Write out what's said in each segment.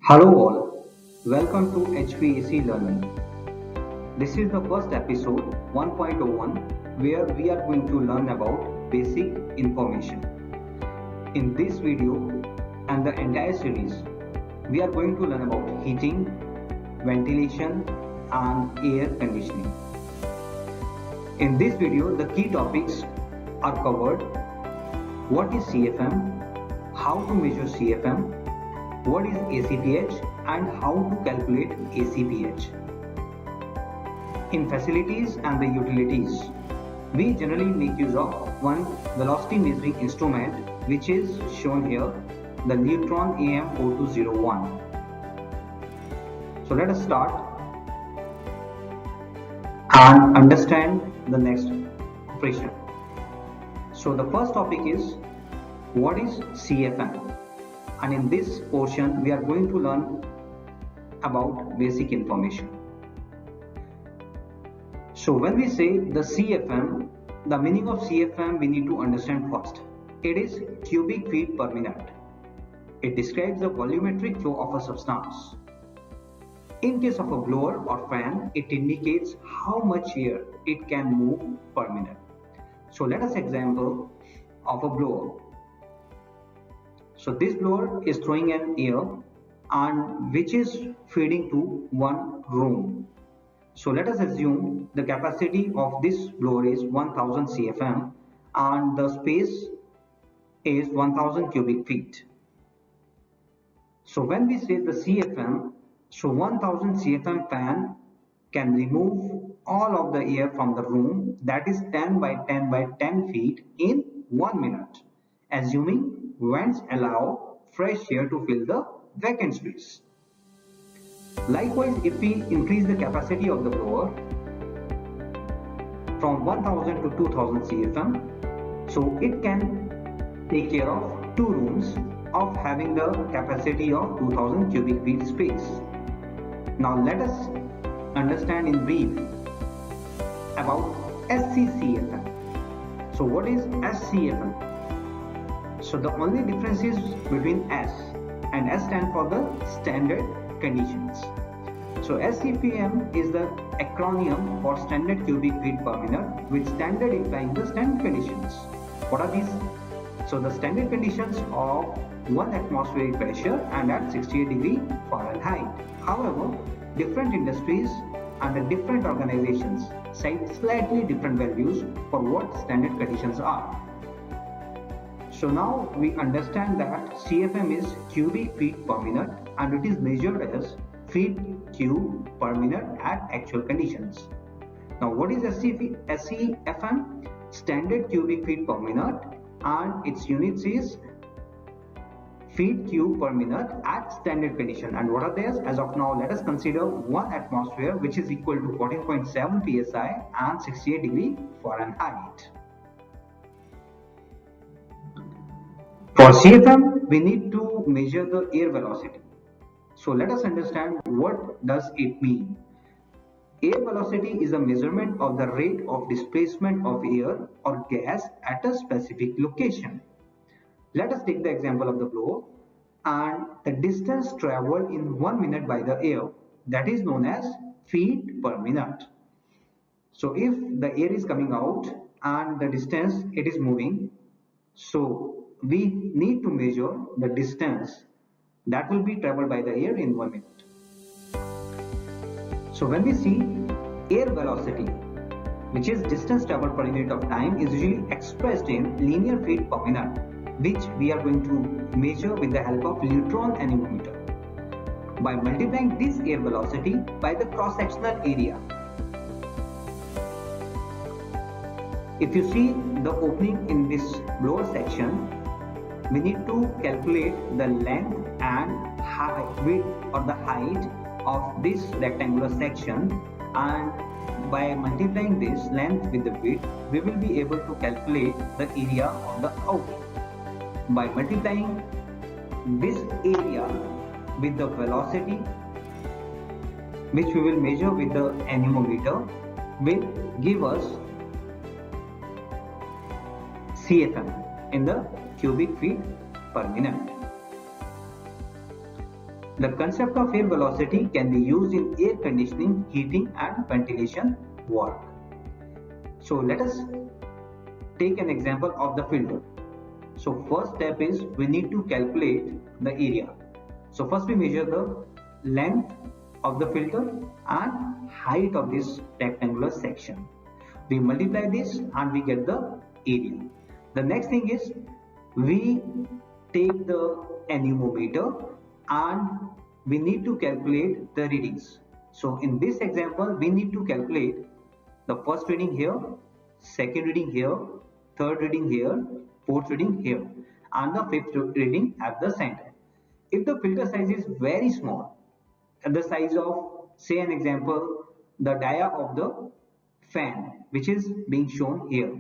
Hello all, welcome to HVAC Learning. This is the first episode 1.01 where we are going to learn about basic information. In this video and the entire series, we are going to learn about heating, ventilation and air conditioning. In this video, the key topics are covered: what is CFM, how to measure CFM, what is ACPH and how to calculate ACPH. In facilities and the utilities, we generally make use of one velocity measuring instrument which is shown here, the Lutron AM4201. So let us start and understand the next operation. So the first topic is what is CFM, and in this portion we are going to learn about basic information. So when we say the CFM, the meaning of CFM we need to understand first. It is cubic feet per minute. It describes the volumetric flow of a substance. In case of a blower or fan, it indicates how much air it can move per minute. So let us example of a blower. So this blower is throwing an air and which is feeding to one room. So let us assume the capacity of this blower is 1000 CFM and the space is 1000 cubic feet. So when we say the CFM, so 1000 CFM fan can remove all of the air from the room, that is 10 by 10 by 10 feet in 1 minute, assuming vents allow fresh air to fill the vacant space. Likewise, if we increase the capacity of the blower from 1000 to 2000 CFM, so it can take care of 2 rooms of having the capacity of 2000 cubic feet space. Now let us understand in brief about SCCFM. So what is SCFM? So the only difference is between S, and S stands for the standard conditions. So SCFM is the acronym for standard cubic feet per minute, with standard implying the standard conditions. What are these? So the standard conditions of 1 atmospheric pressure and at 68 degree Fahrenheit. However, different industries and the different organizations cite slightly different values for what standard conditions are. So now we understand that CFM is cubic feet per minute and it is measured as feet cube per minute at actual conditions. Now what is SCFM? Standard cubic feet per minute, and its units is feet cube per minute at standard condition. And what are these? As of now, let us consider 1 atmosphere which is equal to 14.7 psi and 68 degree Fahrenheit. For CFM, we need to measure the air velocity. So let us understand what does it mean. Air velocity is a measurement of the rate of displacement of air or gas at a specific location. Let us take the example of the blower and the distance traveled in 1 minute by the air, that is known as feet per minute. So if the air is coming out and the distance it is moving, so we need to measure the distance that will be traveled by the air in 1 minute. So when we see air velocity, which is distance traveled per unit of time, is usually expressed in linear feet per minute, which we are going to measure with the help of Lutron anemometer by multiplying this air velocity by the cross-sectional area. If you see the opening in this blower section, we need to calculate the length and width or the height of this rectangular section, and by multiplying this length with the width, we will be able to calculate the area of the opening. By multiplying this area with the velocity, which we will measure with the anemometer, will give us CFM in the cubic feet per minute. The concept of air velocity can be used in air conditioning, heating and ventilation work. So let us take an example of the filter. So first step is we need to calculate the area. So first we measure the length of the filter and height of this rectangular section. We multiply this and we get the area. The next thing is we take the anemometer and we need to calculate the readings. So in this example we need to calculate the first reading here, second reading here, third reading here, fourth reading here and the fifth reading at the center. If the filter size is very small, at the size of, say an example, the dia of the fan which is being shown here.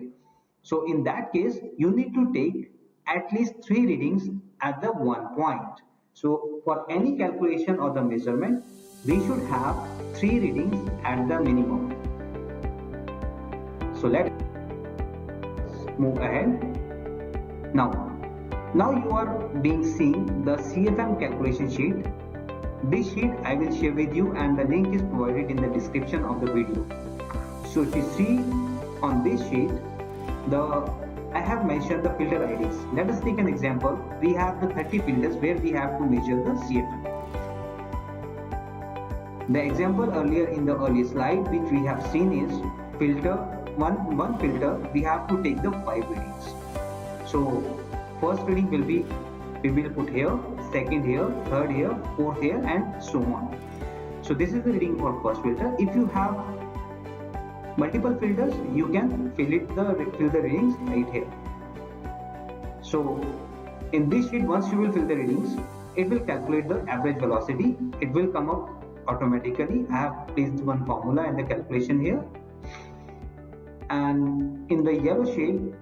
So in that case you need to take at least 3 readings at the one point. So for any calculation or the measurement we should have 3 readings at the minimum. So let's move ahead. Now you are being seen the CFM calculation sheet. This sheet I will share with you and the link is provided in the description of the video. So if you see on this sheet, I have mentioned the filter IDs. Let us take an example. We have the 30 filters where we have to measure the CFM. The example earlier in the earlier slide which we have seen is filter, one filter we have to take the 5 readings. So first reading will be, we will put here, second here, third here, fourth here and so on. So this is the reading for first filter. If you have multiple filters you can fill the readings right here. So in this sheet once you will fill the readings it will calculate the average velocity. It will come up automatically. I have placed one formula and the calculation here. And in the yellow shade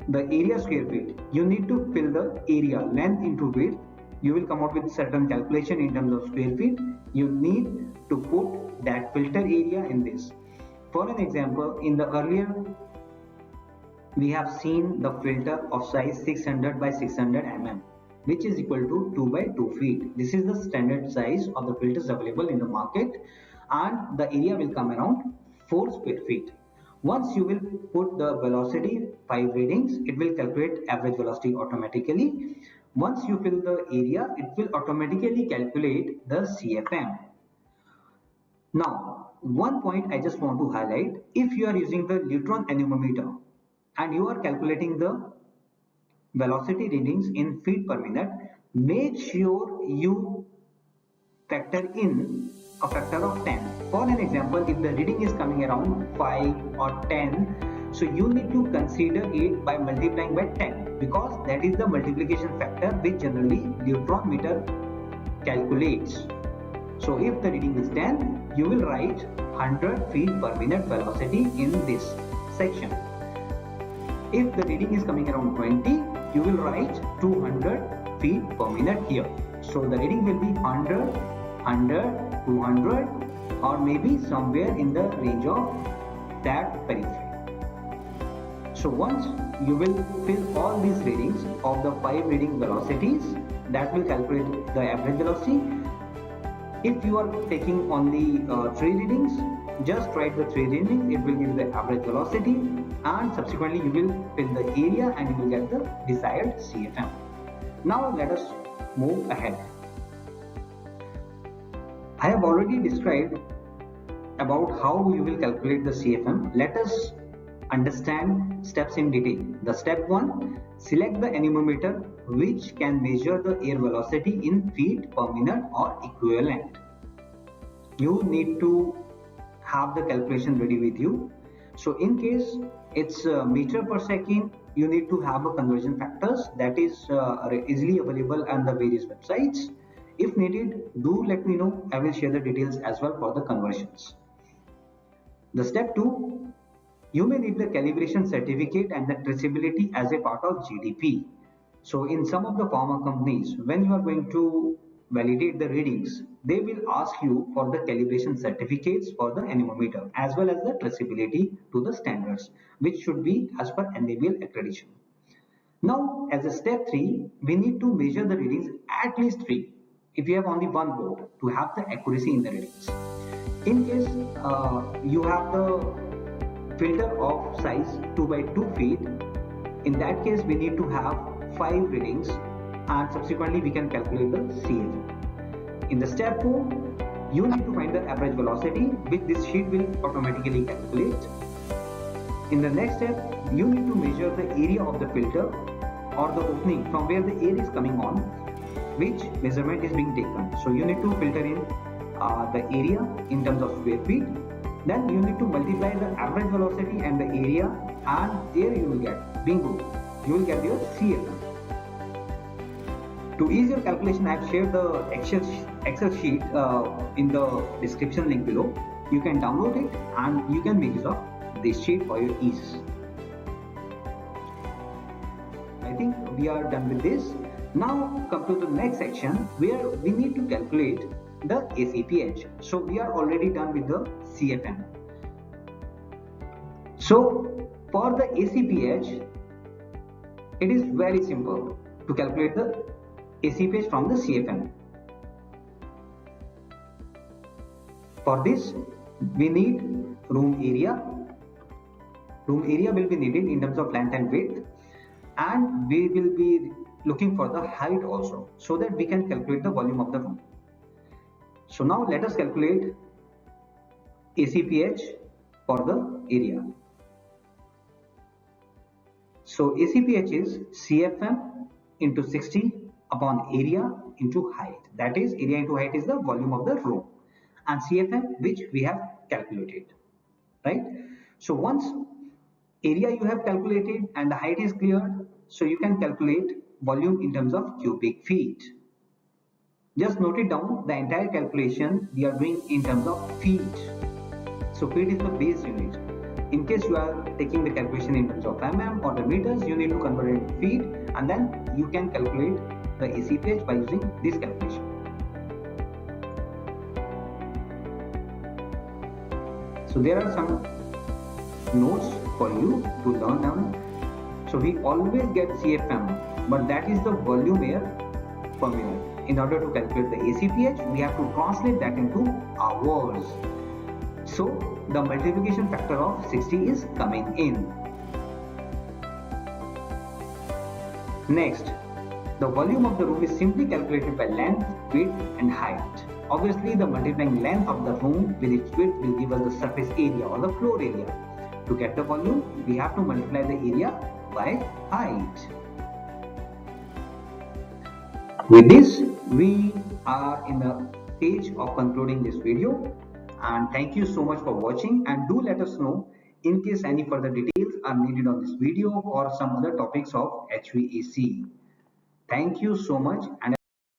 the area square feet, you need to fill the area length into width. You will come out with certain calculation in terms of square feet. You need to put that filter area in this. For an example, in the earlier we have seen the filter of size 600 by 600 mm which is equal to 2 by 2 feet. This is the standard size of the filters available in the market and the area will come around 4 square feet. Once you will put the velocity 5 readings, it will calculate average velocity automatically. Once you fill the area, it will automatically calculate the CFM. Now, one point I just want to highlight, if you are using the Lutron anemometer and you are calculating the velocity readings in feet per minute, make sure you factor in a factor of 10. For an example, if the reading is coming around 5 or 10, so you need to consider it by multiplying by 10 because that is the multiplication factor which generally Lutron meter calculates. So if the reading is 10, you will write 100 feet per minute velocity in this section. If the reading is coming around 20, you will write 200 feet per minute here. So the reading will be 100, 100, 200 or maybe somewhere in the range of that periphery. So once you will fill all these readings of the 5 reading velocities, that will calculate the average velocity. If you are taking only 3 readings, just write the 3 readings, it will give the average velocity and subsequently you will fill the area and you will get the desired CFM. Now let us move ahead. I have already described about how you will calculate the CFM. Let us understand steps in detail. The step 1, select the anemometer which can measure the air velocity in feet per minute or equivalent. You need to have the calculation ready with you. So in case it's meter per second, you need to have a conversion factors that is easily available on the various websites. If needed, do let me know. I will share the details as well for the conversions. The step 2, you may need the calibration certificate and the traceability as a part of GDP. So in some of the pharma companies, when you are going to validate the readings, they will ask you for the calibration certificates for the anemometer as well as the traceability to the standards, which should be as per NABL accreditation. Now, as a step 3, we need to measure the readings at least 3. if you have only one board to have the accuracy in the readings. In case you have the filter of size 2 by 2 feet, in that case we need to have 5 readings and subsequently we can calculate the CFM. In the step 4, you need to find the average velocity, which this sheet will automatically calculate. In the next step, you need to measure the area of the filter or the opening from where the air is coming on, which measurement is being taken. So you need to filter in the area in terms of square feet. Then you need to multiply the average velocity and the area, and there you will get, bingo, you will get your CFM. To ease your calculation, I have shared the Excel sheet in the description link below. You can download it and you can make use of this sheet for your ease. I think we are done with this. Now come to the next section where we need to calculate the ACPH. So we are already done with the CFM. So for the ACPH, it is very simple to calculate the ACPH from the CFM. For this, we need room area. Room area will be needed in terms of length and width, and we will be looking for the height also, so that we can calculate the volume of the room. So now let us calculate ACPH for the area. So ACPH is CFM into 60 upon area into height. That is, area into height is the volume of the room, and CFM which we have calculated, right? So once area you have calculated and the height is cleared, so you can calculate volume in terms of cubic feet. Just note it down, the entire calculation we are doing in terms of feet. So feet is the base unit. In case you are taking the calculation in terms of mm or the meters, you need to convert it into feet, and then you can calculate the ACPH by using this calculation. So there are some notes for you to learn down. So we always get CFM, but that is the volume air per minute. In order to calculate the ACPH, we have to translate that into hours. So the multiplication factor of 60 is coming in. Next, the volume of the room is simply calculated by length, width and height. Obviously, the multiplying length of the room with its width will give us the surface area or the floor area. To get the volume, we have to multiply the area by height. With this, we are in the stage of concluding this video, and thank you so much for watching, and do let us know in case any further details are needed on this video or some other topics of HVAC. Thank you so much. And